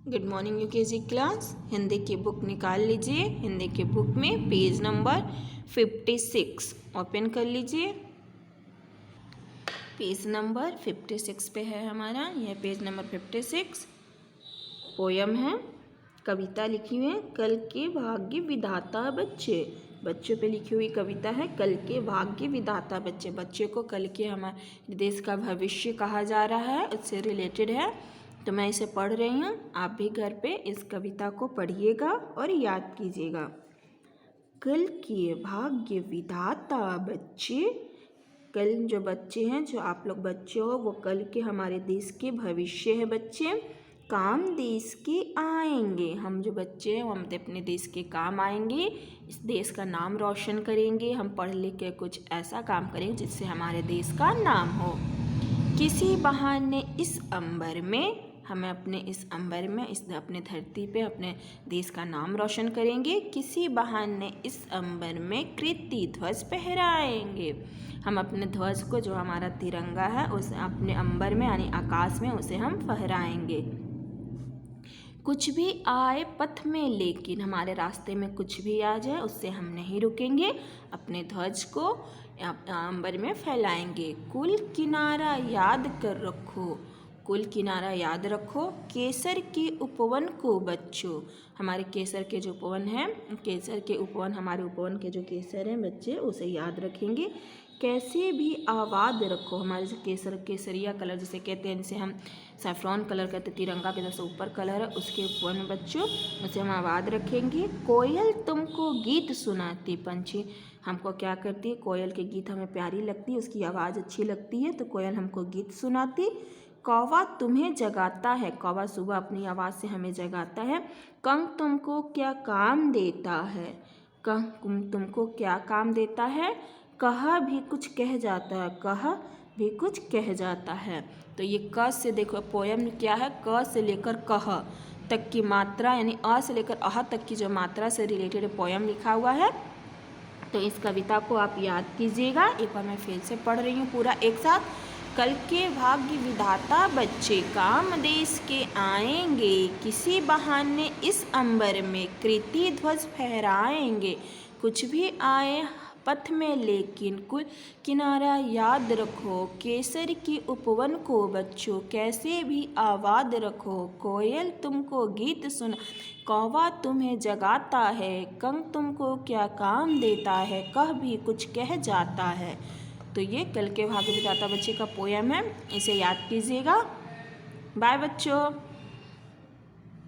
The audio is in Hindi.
Good morning UKG class. Hindi की बुक निकाल लीजिए। हिंदी की बुक में पेज नंबर 56 ओपन कर लीजिए। पेज नंबर 56 पे है हमारा, यह पेज नंबर 56 पोयम है, कविता लिखी हुई है। कल के भाग्य विधाता बच्चे, बच्चों पे लिखी हुई कविता है। कल के भाग्य विधाता बच्चे, बच्चे को कल के हमारे देश का भविष्य कहा जा रहा है, उससे रिलेटेड है। तो मैं इसे पढ़ रही हूँ, आप भी घर पे इस कविता को पढ़िएगा और याद कीजिएगा। कल के भाग्य विधाता बच्चे, कल जो बच्चे हैं, जो आप लोग बच्चे हो, वो कल के हमारे देश के भविष्य है बच्चे। काम देश के आएंगे, हम जो बच्चे हैं वो हम अपने देश के काम आएंगे, इस देश का नाम रोशन करेंगे। हम पढ़ लिख के कुछ ऐसा काम करेंगे जिससे हमारे देश का नाम हो। किसी बहाने इस अंबर में, हमें अपने इस अंबर में, इस अपने धरती पे अपने देश का नाम रोशन करेंगे। किसी बहाने इस अंबर में कीर्ति ध्वज फहराएंगे, हम अपने ध्वज को, जो हमारा तिरंगा है, उसे अपने अंबर में यानी आकाश में उसे हम फहराएंगे। कुछ भी आए पथ में, लेकिन हमारे रास्ते में कुछ भी आ जाए उससे हम नहीं रुकेंगे, अपने ध्वज को अंबर में फैलाएंगे। कुल किनारा याद कर रखो, कुल किनारा याद रखो। केसर के उपवन को बच्चों, हमारे केसर के जो उपवन है, केसर के उपवन, हमारे उपवन के जो केसर हैं बच्चे, उसे याद रखेंगे। कैसे भी आबाद रखो, हमारे जो केसरिया कलर जिसे कहते हैं, जिसे हम सैफ्रॉन कलर कहते हैं, तिरंगा के जैसे ऊपर कलर है, उसके उपवन में बच्चों उसे हम आबाद रखेंगे। कोयल तुमको गीत सुनाती, पंछी हमको क्या करती है, कोयल के गीत हमें प्यारी लगती है, उसकी आवाज़ अच्छी लगती है, तो कोयल हमको गीत सुनाती। कौवा तुम्हें जगाता है, कौवा सुबह अपनी आवाज़ से हमें जगाता है। कंक तुमको क्या काम देता है, कंक तुमको क्या काम देता है। कह भी कुछ कह जाता है, कह भी कुछ कह जाता है। तो ये क से देखो पोयम क्या है, क से लेकर कह तक की मात्रा, यानी अ से लेकर अह तक की जो मात्रा से रिलेटेड पोयम लिखा हुआ है। तो इस कविता को आप याद कीजिएगा। एक बार मैं फिर से पढ़ रही हूँ पूरा एक साथ। कल के भाग्य विधाता बच्चे, काम देश के आएंगे, किसी बहाने इस अंबर में कीर्ति ध्वज फहराएंगे। कुछ भी आए पथ में, लेकिन कुल किनारा याद रखो। केसर की उपवन को बच्चों कैसे भी आबाद रखो। कोयल तुमको गीत सुना, कौवा तुम्हें जगाता है। कंक तुमको क्या काम देता है, कह भी कुछ कह जाता है। तो ये कल के भाग्य विधाता बच्चे का पोयम है, इसे याद कीजिएगा। बाय बच्चों।